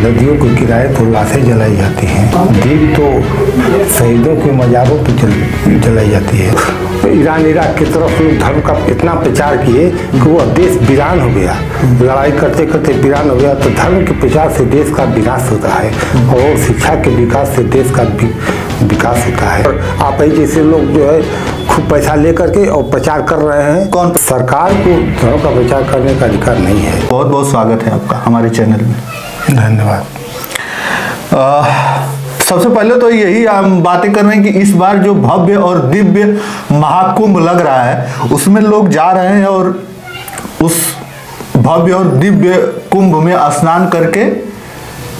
नदियों के किनारे तो लाशें जलाई जाती हैं, दीप तो शहीदों के मज़ारों पर जलाई जाती है। ईरान इराक की तरफ लोग धर्म का इतना प्रचार किए कि वह देश वीरान हो गया, लड़ाई करते करते वीरान हो गया। तो धर्म के प्रचार से देश का विनाश होता है और शिक्षा के विकास से देश का विकास होता है। और आप ही जैसे लोग जो है खूब पैसा लेकर के और प्रचार कर रहे हैं। कौन? सरकार को धर्म का प्रचार करने का अधिकार नहीं है। बहुत बहुत स्वागत है आपका हमारे चैनल में। धन्यवाद। सबसे पहले तो यही हम बातें कर रहे हैं कि इस बार जो भव्य और दिव्य महाकुंभ लग रहा है उसमें लोग जा रहे हैं और उस भव्य और दिव्य कुंभ में स्नान करके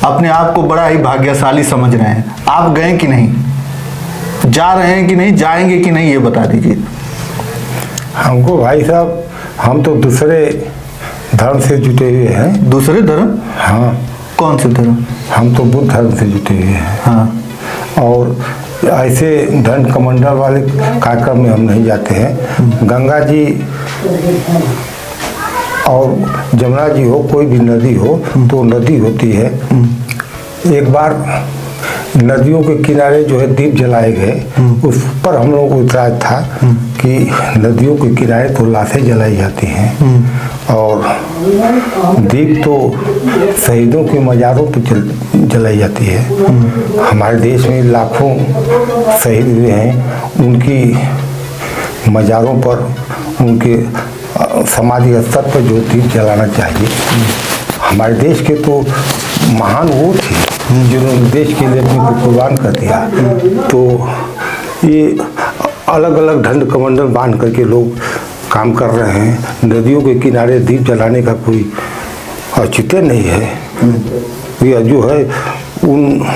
अपने आप को बड़ा ही भाग्यशाली समझ रहे हैं। आप गए कि नहीं, जा रहे हैं कि नहीं, जाएंगे कि नहीं, ये बता दीजिए हमको। भाई साहब, हम तो दूसरे धर्म से जुटे हुए हैं। दूसरे धर्म? हाँ। कौन से धर्म? हम तो बुद्ध धर्म से जुटे हुए हैं। हाँ। और ऐसे दंड कमंडल वाले कार्यक्रम में हम नहीं जाते हैं। गंगा जी और जमुना जी हो, कोई भी नदी हो तो नदी होती है। एक बार नदियों के किनारे जो है दीप जलाए गए, उस पर हम लोगों को इतराज था कि नदियों के किनारे तो लाशें जलाई जाती हैं और दीप तो शहीदों के मज़ारों पर जलाई जाती है। हमारे देश में लाखों शहीद हुए हैं, उनकी मज़ारों पर, उनके समाधि स्थल पर जो दीप जलाना चाहिए। हमारे देश के तो महान वो थे जिन्होंने देश के लिए अपने को कुर्बान कर दिया। तो ये अलग अलग दंड कमंडल बांध करके लोग काम कर रहे हैं। नदियों के किनारे दीप जलाने का कोई औचित्य नहीं है। यह जो है उन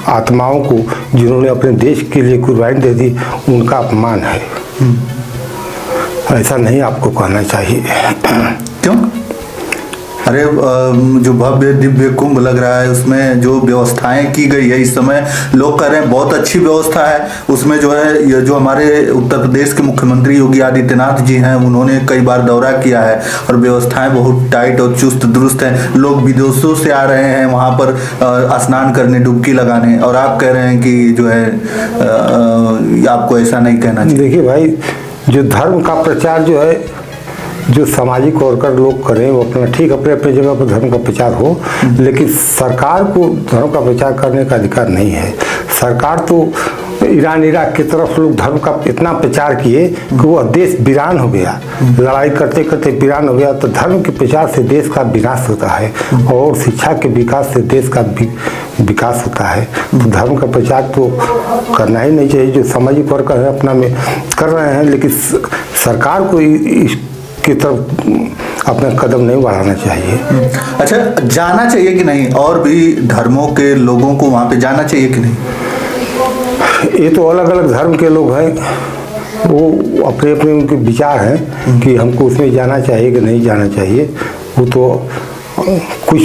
आत्माओं को जिन्होंने अपने देश के लिए कुर्बानी दे दी, उनका अपमान है। ऐसा नहीं आपको कहना चाहिए। क्यों? अरे जो भव्य दिव्य कुंभ लग रहा है उसमें जो व्यवस्थाएं की गई है, इस समय लोग कह रहे हैं बहुत अच्छी व्यवस्था है। उसमें जो है ये जो हमारे उत्तर प्रदेश के मुख्यमंत्री योगी आदित्यनाथ जी हैं, उन्होंने कई बार दौरा किया है और व्यवस्थाएं बहुत टाइट और चुस्त दुरुस्त हैं। लोग विदेशों से आ रहे हैं वहां पर स्नान करने, डुबकी लगाने, और आप कह रहे हैं कि जो है आपको ऐसा नहीं कहना चाहिए। देखिए भाई, जो धर्म का प्रचार जो है, जो सामाजिक वर्कर लोग करें वो अपना ठीक, अपने अपने जगह पर धर्म का प्रचार हो, लेकिन सरकार को धर्म का प्रचार करने का अधिकार नहीं है। सरकार तो ईरान इराक की तरफ लोग धर्म का इतना प्रचार किए कि वह देश वीरान हो गया, लड़ाई करते करते वीरान हो गया। तो धर्म के प्रचार से देश का विनाश होता है और शिक्षा के विकास से देश का विकास होता है। तो धर्म का प्रचार तो करना ही नहीं चाहिए। जो सामाजिक वर्कर है अपना में कर रहे हैं, लेकिन सरकार को की तरफ अपना कदम नहीं बढ़ाना चाहिए। अच्छा, जाना चाहिए कि नहीं? और भी धर्मों के लोगों को वहां पे जाना चाहिए कि नहीं? ये तो अलग अलग धर्म के लोग हैं, वो अपने अपने उनके विचार हैं कि हमको उसमें जाना चाहिए कि नहीं जाना चाहिए। वो तो कुछ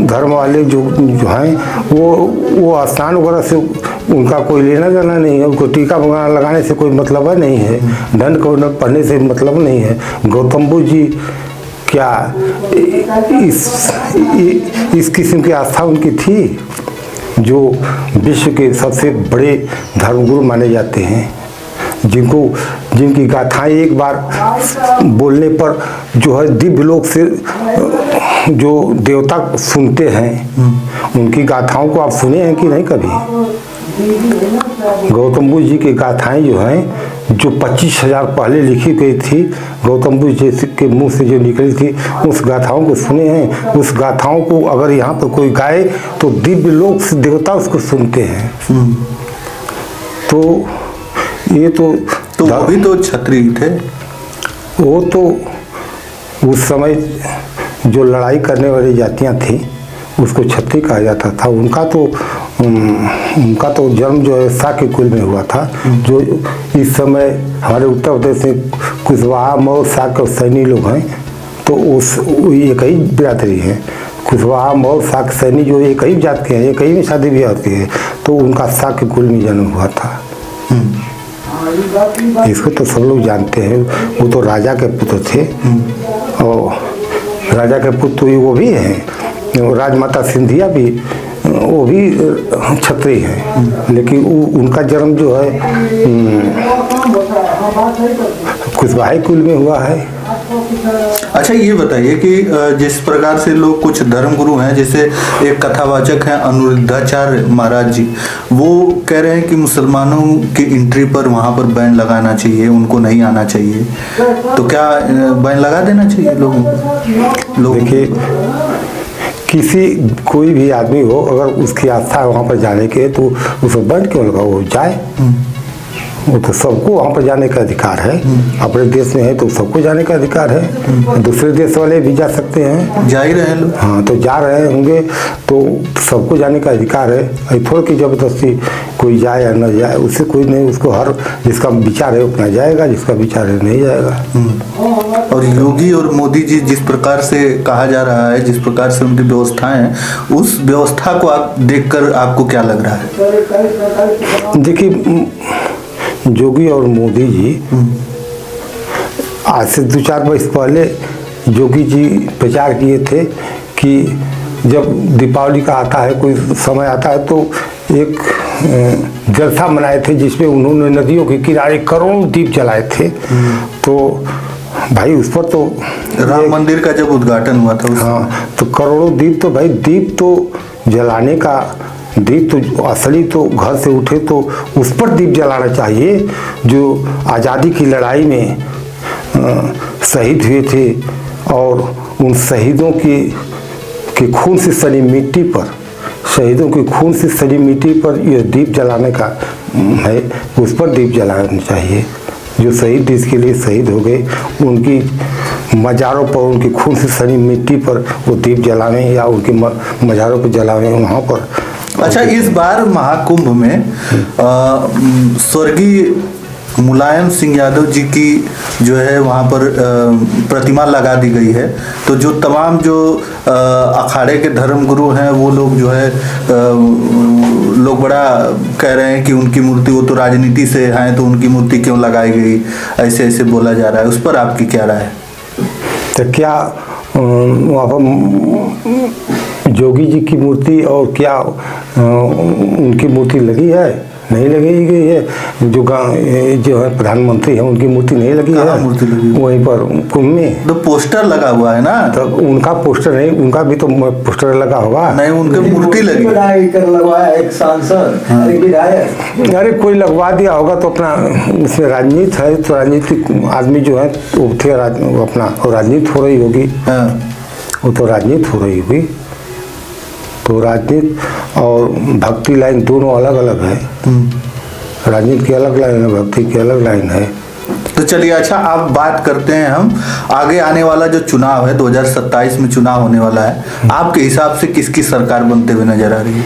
धर्म वाले जो हैं वो स्नान वगैरह से उनका कोई लेना देना नहीं है। उनको टीका वगैरह लगाने से कोई मतलब नहीं है, दंड को पढ़ने से मतलब नहीं है। गौतम बुद्ध जी क्या इस किस्म की आस्था उनकी थी? जो विश्व के सबसे बड़े धर्मगुरु माने जाते हैं, जिनकी गाथाएं एक बार बोलने पर जो है दिव्य लोक से जो देवता सुनते हैं, उनकी गाथाओं को आप सुने हैं कि नहीं कभी? गौतम बुद्ध जी की गाथाएं जो हैं, जो 25,000 पहले लिखी गई थी, गौतम बुद्ध जी के मुंह से जो निकली थी, उस गाथाओं को सुने हैं? उस गाथाओं को अगर यहाँ पर कोई गाए तो दिव्य लोक से देवता उसको सुनते हैं। तो ये तो वो भी तो क्षत्रिय थे। वो तो उस समय जो लड़ाई करने वाली जातियां थी उसको क्षत्रिय कहा जाता था। उनका तो जन्म जो है शाक्य कुल में हुआ था। जो इस समय हमारे उत्तर प्रदेश में कुशवाहा, मौर्य, शाक्य और सैनी लोग हैं, तो एक ही बिरादरी है। कुशवाहा, मौर्य, शाक्य, सैनी जो एक ही जात के हैं, एक ही में शादी ब्याह होती है, तो उनका शाक्य कुल में जन्म हुआ था। इसको तो सब लोग जानते हैं। वो तो राजा के पुत्र थे और राजा के पुत्र वो भी हैं। राजमाता सिंधिया भी, वो भी क्षत्रिय हैं, लेकिन उनका जन्म जो है कुशवाहा कुल में हुआ है। अच्छा, ये बताइए कि जिस प्रकार से लोग कुछ धर्मगुरु हैं, जैसे एक कथावाचक हैं अनिरुद्धाचार्य महाराज जी, वो कह रहे हैं कि मुसलमानों की एंट्री पर वहां पर बैन लगाना चाहिए, उनको नहीं आना चाहिए, तो क्या बैन लगा देना चाहिए लोगों को? देखिए, कोई भी आदमी हो, अगर उसकी आस्था है वहाँ पर जाने के, तो उसे बैन क्यों लगाओ, वो जाए। वो तो सबको वहाँ पर जाने का अधिकार है। अपने देश में है तो सबको जाने का अधिकार है। दूसरे देश वाले भी जा सकते हैं, जा ही रहे हैं लोग। हाँ, तो जा रहे होंगे तो सबको जाने का अधिकार है। थोड़ा की जबरदस्ती कोई जाए या न जाए, उससे कोई नहीं, उसको हर जिसका विचार है उतना जाएगा, जिसका विचार है नहीं जाएगा। और योगी और मोदी जी जिस प्रकार से कहा जा रहा है, जिस प्रकार से उनकी व्यवस्थाएं हैं, उस व्यवस्था को आप देखकर आपको क्या लग रहा है? देखिए, योगी और मोदी जी आज से 2-4 वर्ष पहले योगी जी प्रचार किए थे कि जब दीपावली का आता है, कोई समय आता है, तो एक जलसा मनाए थे जिसमें उन्होंने नदियों के किनारे करोड़ों दीप जलाए थे। तो भाई उस पर तो राम मंदिर का जब उद्घाटन हुआ था, हाँ, तो करोड़ों दीप, तो भाई दीप तो जलाने का, दीप तो असली तो घर से उठे तो उस पर दीप जलाना चाहिए। जो आज़ादी की लड़ाई में शहीद हुए थे, और उन शहीदों के खून से सनी मिट्टी पर, शहीदों के खून से सनी मिट्टी पर यह दीप जलाने का है, उस पर दीप जलाना चाहिए। जो शहीद देश के लिए शहीद हो गए, उनकी मज़ारों पर, उनके खून से सनी मिट्टी पर वो दीप जलावें, या उनके मज़ारों पर जलावें, वहाँ पर। अच्छा, इस बार महाकुंभ में स्वर्गीय मुलायम सिंह यादव जी की जो है वहाँ पर प्रतिमा लगा दी गई है, तो जो तमाम जो अखाड़े के धर्मगुरु हैं, वो लोग जो है लोग बड़ा कह रहे हैं कि उनकी मूर्ति, वो तो राजनीति से हैं, तो उनकी मूर्ति क्यों लगाई गई, ऐसे ऐसे बोला जा रहा है। उस पर आपकी क्या राय है? तो क्या वहाँ पर योगी जी की मूर्ति और क्या उनकी मूर्ति लगी है? नहीं लगी गई है। जो है प्रधानमंत्री है, उनकी मूर्ति नहीं लगी है। मूर्ति लगी वहीं पर कुंभ में तो पोस्टर लगा हुआ है ना, तो उनका पोस्टर नहीं, उनका भी तो पोस्टर लगा होगा। नहीं, उनकी मूर्ति लगी लगवाया एक सांसद, एक विधायक। अरे कोई लगवा दिया होगा, तो अपना उसमें राजनीति है, तो राजनीतिक आदमी जो है वो थे, अपना राजनीति हो रही होगी। वो तो राजनीति हो रही होगी। तो राजनीति और भक्ति लाइन दोनों अलग अलग है। राजनीति की अलग लाइन है, भक्ति की अलग लाइन है। तो चलिए, अच्छा आप बात करते हैं हम आगे आने वाला जो चुनाव है, 2027 में चुनाव होने वाला है, आपके हिसाब से किसकी सरकार बनते हुए नजर आ रही है?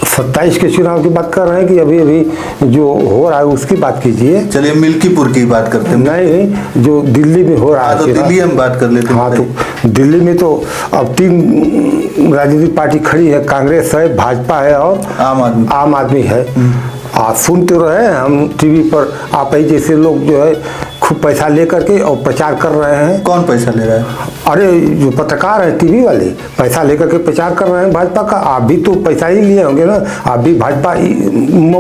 27 के चुनाव की बात कर रहे हैं कि अभी अभी जो हो रहा है उसकी बात कीजिए। चलिए मिल्कीपुर की बात करते हैं। नहीं, जो दिल्ली में हो रहा है। तो दिल्ली हम बात कर लेते हैं। हाँ, तो दिल्ली में तो अब 3 राजनीतिक पार्टी खड़ी है, कांग्रेस है, भाजपा है और आम आदमी है। आप सुन तो रहे हैं हम टीवी पर, आप ही जैसे लोग जो है खूब पैसा लेकर के और प्रचार कर रहे हैं। कौन पैसा ले रहा है? अरे जो पत्रकार हैं टीवी वाले, पैसा लेकर के प्रचार कर रहे हैं भाजपा का। आप भी तो पैसा ही लिए होंगे ना, आप भी भाजपा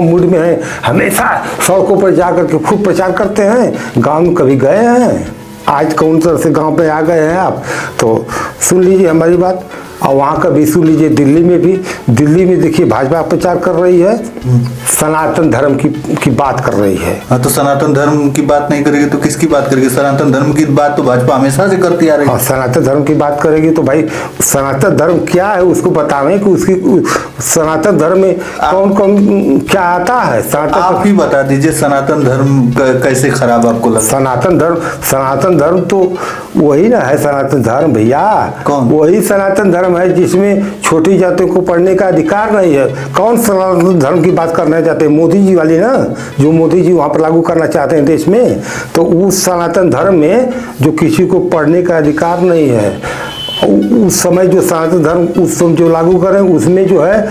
मूड में हैं। हमेशा सड़कों पर जा करके खूब प्रचार करते हैं। गांव में कभी गए हैं? आज कौन तरह से गांव पे आ गए हैं आप? तो सुन लीजिए हमारी बात, और वहाँ का भी सुन लीजिए। दिल्ली में भी, दिल्ली में देखिए भाजपा प्रचार कर रही है, सनातन धर्म की बात कर रही है। हाँ, तो सनातन धर्म की बात नहीं करेगी तो किसकी बात करेगी? सनातन धर्म की बात तो भाजपा हमेशा से करती आ रही है। और सनातन धर्म की बात करेगी तो भाई सनातन धर्म क्या है उसको बतावें कि उसकी सनातन धर्म में कौन कौन क्या आता है। आप ही बता दीजिए, सनातन धर्म कैसे खराब आपको लगा? सनातन धर्म तो वही ना है सनातन धर्म भैया। कौन? वही सनातन धर्म है जिसमें छोटी जातियों को पढ़ने का अधिकार नहीं है। कौन सनातन धर्म की बात करना चाहते हैं? मोदी जी वाली ना, जो मोदी जी वहाँ पर लागू करना चाहते हैं देश में। तो उस सनातन धर्म में जो किसी को पढ़ने का अधिकार नहीं है, उस समय जो सनातन धर्म उस समय जो लागू करें, उसमें जो है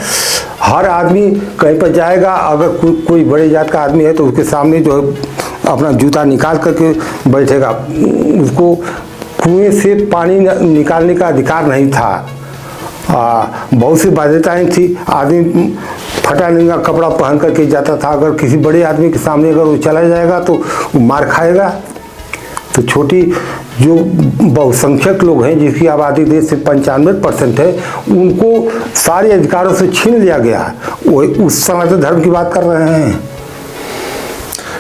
हर आदमी कहीं पर जाएगा, अगर कोई बड़े जात का आदमी है तो उसके सामने जो है अपना जूता निकाल करके बैठेगा। उसको कुएं से पानी निकालने का अधिकार नहीं था। बहुत सी बाध्यताएं थी। आदमी फटा नंगा कपड़ा पहन करके जाता था। अगर किसी बड़े आदमी के सामने अगर वो चला जाएगा तो वो मार खाएगा। तो छोटी जो बहुसंख्यक लोग हैं जिसकी आबादी देश से 95% है, उनको सारे अधिकारों से छीन लिया गया। वो उस समय तो धर्म की बात कर रहे हैं।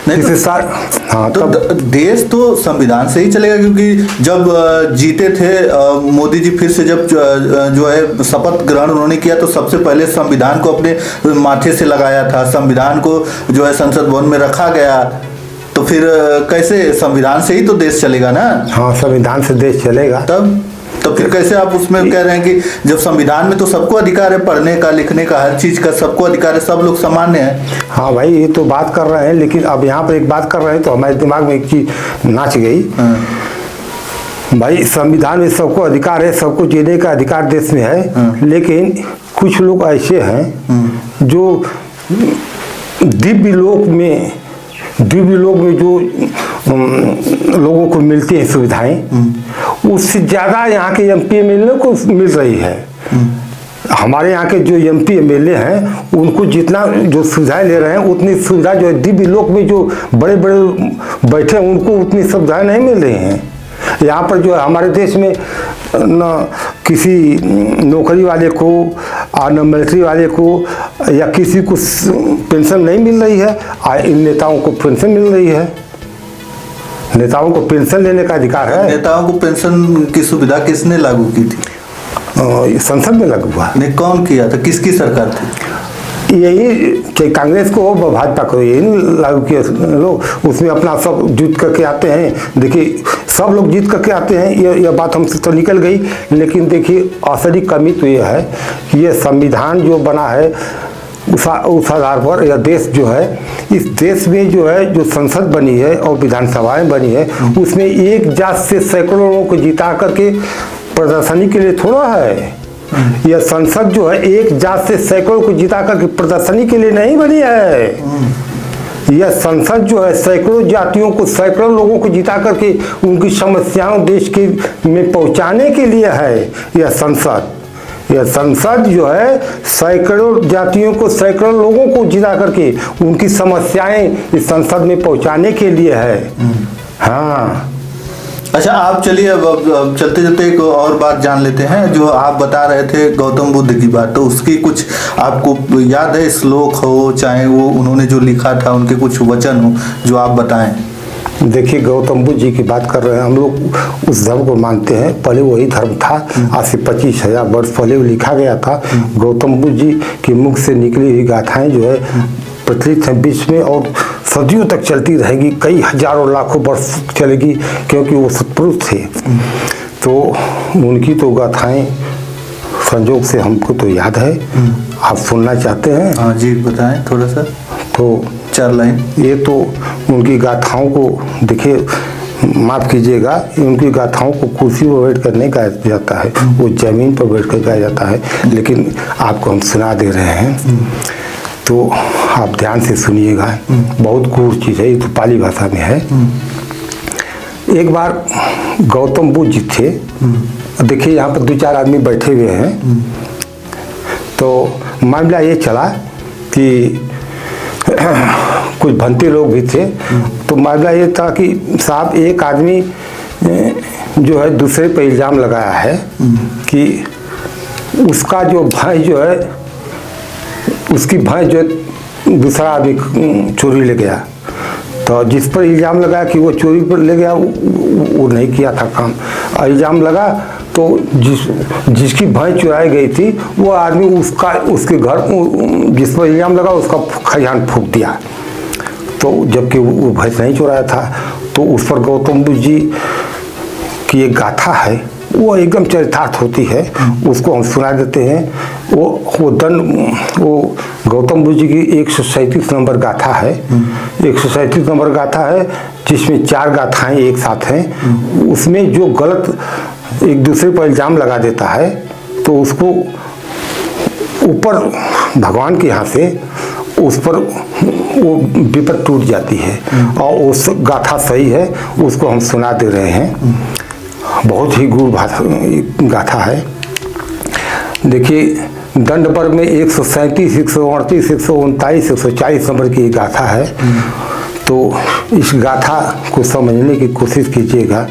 नहीं तो, हाँ, तो देश तो संविधान से ही चलेगा, क्योंकि जब जीते थे मोदी जी, फिर से जब जो है शपथ ग्रहण उन्होंने किया तो सबसे पहले संविधान को अपने माथे से लगाया था। संविधान को जो है संसद भवन में रखा गया। तो फिर कैसे संविधान से ही तो देश चलेगा ना? हाँ, संविधान से देश चलेगा। तब तो फिर कैसे आप उसमें कह रहे हैं कि जब संविधान में तो सबको अधिकार है, पढ़ने का, लिखने का, हर चीज का सबको अधिकार है, सब लोग सामान्य हैं। हाँ भाई, ये तो बात कर रहे हैं, लेकिन अब यहाँ पर एक बात कर रहे हैं तो हमारे दिमाग में एक चीज नाच गई। भाई, संविधान में सबको अधिकार है, सबको जीने का अधिकार देश में है, लेकिन कुछ लोग ऐसे हैं जो दिव्य लोक में जो लोगों को मिलती हैं सुविधाएं, उससे ज़्यादा यहाँ के एमपी एमएलए को मिल रही है। हमारे यहाँ के जो एमपी एमएलए हैं उनको जितना जो सुविधाएं ले रहे हैं, उतनी सुविधा जो है दिव्य लोक में जो बड़े बड़े बैठे हैं उनको उतनी सुविधाएं नहीं मिल रही हैं। यहाँ पर जो है हमारे देश में न किसी नौकरी वाले को और न मिलिट्री वाले को या किसी को पेंशन नहीं मिल रही है। इन नेताओं को पेंशन मिल रही है। नेताओं को पेंशन लेने का अधिकार है। नेताओं को पेंशन की सुविधा किसने लागू की थी? संसद में लागू हुआ। ने कौन किया था? किसकी सरकार थी? यही चाहे कांग्रेस को हो भाजपा को, यही लागू किया लोग। उसमें अपना सब जीत करके आते हैं। देखिए, सब लोग जीत करके आते हैं, यह बात हमसे तो निकल गई। लेकिन देखिए, असली कमी तो यह है कि यह संविधान जो बना है उस आधार पर यह देश जो है, इस देश में जो है जो संसद बनी है और विधानसभाएं बनी है, उसमें एक जात से सैकड़ों लोगों को जिता करके प्रदर्शनी के लिए थोड़ा है। यह संसद जो है एक जात से सैकड़ों को जिता करके प्रदर्शनी के लिए नहीं बनी है। यह संसद जो है सैकड़ों जातियों को, सैकड़ों लोगों को जिता करके उनकी समस्याओं देश के में पहुंचाने के लिए है। यह संसद जो है सैकड़ों जातियों को, सैकड़ों लोगों को जिता करके उनकी समस्याएं इस संसद में पहुंचाने के लिए है। हाँ, अच्छा, आप चलिए अब चलते चलते एक और बात जान लेते हैं। जो आप बता रहे थे गौतम बुद्ध की बात, तो उसकी कुछ आपको याद है? श्लोक हो, चाहे वो उन्होंने जो लिखा था उनके कुछ वचन हो जो आप बताएं। देखिए, गौतम बुद्ध जी की बात कर रहे हैं। हम लोग उस धर्म को मानते हैं। पहले वही धर्म था। आज से 25,000 वर्ष पहले वो लिखा गया था। गौतम बुद्ध जी के मुख से निकली हुई गाथाएं जो है प्रचलित है बीच में और सदियों तक चलती रहेगी। कई हजारों लाखों वर्ष चलेगी, क्योंकि वो सत्पुरुष थे। तो उनकी तो गाथाएं संजोग से हमको तो याद है। आप सुनना चाहते हैं? हाँ जी, बताएं थोड़ा सा। तो 4 लाइन। ये तो उनकी गाथाओं को देखिए, माफ़ कीजिएगा, उनकी गाथाओं को कुर्सी पर बैठ कर नहीं गाया जाता है, वो जमीन पर बैठ कर गाया जाता है। लेकिन आपको हम सुना दे रहे हैं, तो आप ध्यान से सुनिएगा। बहुत गूढ़ चीज़ है, ये तो पाली भाषा में है। एक बार गौतम बुद्ध जी थे। देखिए, यहाँ पर 2-4 आदमी बैठे हुए हैं। तो मामला ये चला कि कुछ भंते लोग भी थे। तो मामला ये था कि साहब, एक आदमी जो है दूसरे पर इल्ज़ाम लगाया है कि उसका जो भाई जो है, उसकी भैंस जो दूसरा आदमी चोरी ले गया। तो जिस पर इल्ज़ाम लगा कि वो चोरी पर ले गया, वो नहीं किया था काम। इल्ज़ाम लगा तो जिसकी भैंस चुराई गई थी वो आदमी उसके घर, जिस पर इल्ज़ाम लगा उसका खजान फूंक दिया। तो जबकि वो भैंस नहीं चुराया था। तो उस पर गौतम बुद्ध जी की एक गाथा है, वो एकदम चरितार्थ होती है। उसको हम सुना देते हैं। वो गौतम बुद्ध जी की 137 नंबर गाथा है। 137 नंबर गाथा है, जिसमें 4 गाथाएं एक साथ हैं। उसमें जो गलत एक दूसरे पर इल्ज़ाम लगा देता है, तो उसको ऊपर भगवान के यहाँ से उस पर वो विपद टूट जाती है। और उस गाथा सही है, उसको हम सुना दे रहे हैं। बहुत ही गूढ़ गाथा है। देखिए, दंड पर्व में 137, 138, 139, 140 नंबर की गाथा है। तो इस गाथा को समझने की कोशिश कीजिएगा।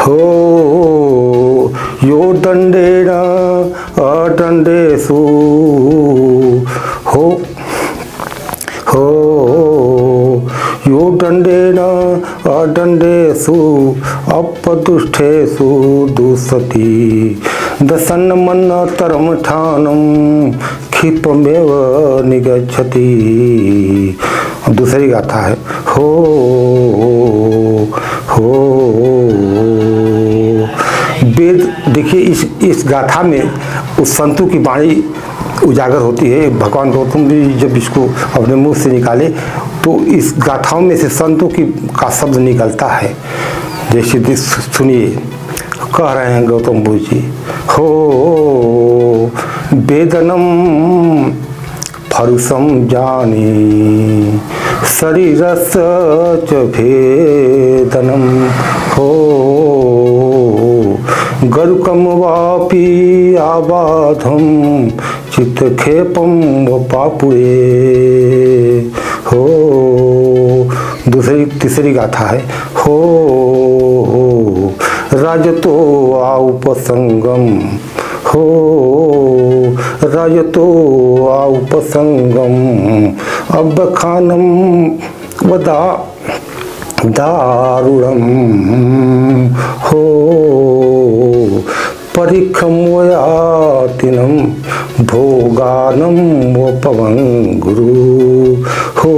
हो यो दंडेन अदंडेषु हो यो दंडेन अदंडेषु अपदुष्टेषु दुसति दशन्नमन्नतरमठानं क्षिप्रमेव निगच्छति। दूसरी गाथा है, हो वेद। देखिए, इस गाथा में उस संतों की वाणी उजागर होती है। भगवान गौतम जी जब इसको अपने मुंह से निकाले तो इस गाथाओं में से संतों का शब्द निकलता है। जैसे सुनिए, कह रहे हैं गौतम बुद्ध जी, हो वेदनम फरुषम जानी शरीरस्य च भेदनम हो गरुकम वापि आबाधम चित्तक्षेपम व पापुए हो। तीसरी गाथा है, हो राजतो आउपसंगम हो राजतो आउपसंगम अब्बखानम वदा दारुणम हो परिखम वयातिनम भोगानम व पवन गुरु हो।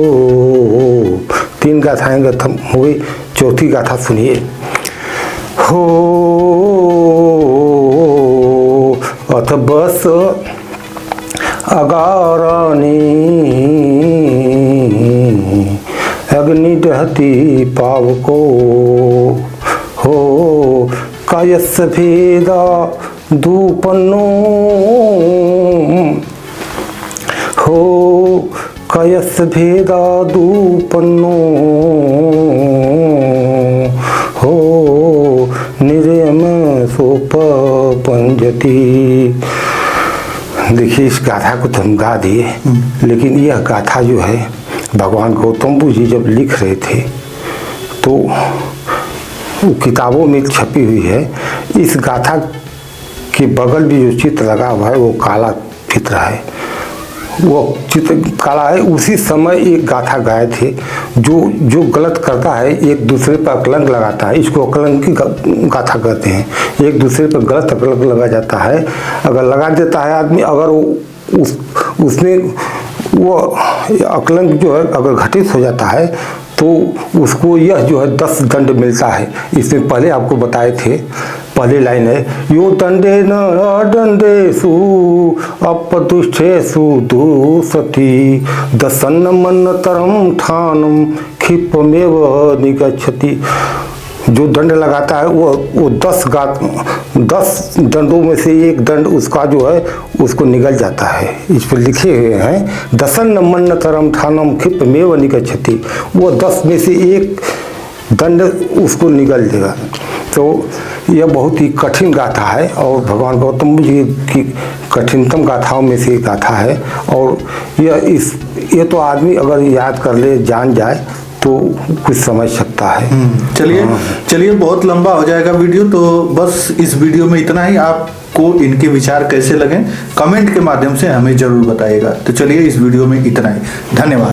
3 गाथाएं खत्म हुई। चौथी गाथा सुनिए, हो अथ बस अगारानी अग्नि दहती पावको हो कायस्य भेदा दूपन्नो हो कायस्य भेदा दूपन्नो हो निर्यम सोपंजति। देखिए, इस गाथा को तो हम गा दिए, लेकिन यह गाथा जो है भगवान गौतम बुद्ध जी जब लिख रहे थे तो किताबों में छपी हुई है। इस गाथा के बगल में जो चित्र लगा हुआ है वो काला चित्र है, वो चित्र काला है। उसी समय एक गाथा गाए थे। जो गलत करता है एक दूसरे पर अकलंक लगाता है, इसको अकलंक की गाथा कहते हैं। एक दूसरे पर गलत अकलंक लगा जाता है। अगर लगा देता है आदमी, अगर उसने वो अकलंक जो है अगर घटित हो जाता है तो उसको यह जो है 10 दंड मिलता है। इसमें पहले आपको बताए थे, पहली लाइन है, यो दंडे न दंडेषु अपदुष्टेषु दुसति दशन्नमन्नतरम ठानम क्षिप्रमेव निगच्छति। जो दंड लगाता है वो 10 दंडों में से एक दंड उसका जो है उसको निगल जाता है। इस पर लिखे हुए हैं, दशन्नमन्नतरम ठानम क्षिप्रमेव निगच्छति। वो 10 में से एक दंड उसको निगल देगा। तो यह बहुत ही कठिन गाथा है और भगवान गौतम बुद्ध जी की कठिनतम गाथाओं में से एक गाथा है। और ये तो आदमी अगर याद कर ले, जान जाए तो कुछ समझ सकता है। चलिए बहुत लंबा हो जाएगा वीडियो, तो बस इस वीडियो में इतना ही। आपको इनके विचार कैसे लगे कमेंट के माध्यम से हमें जरूर बताइएगा। तो चलिए इस वीडियो में इतना ही, धन्यवाद।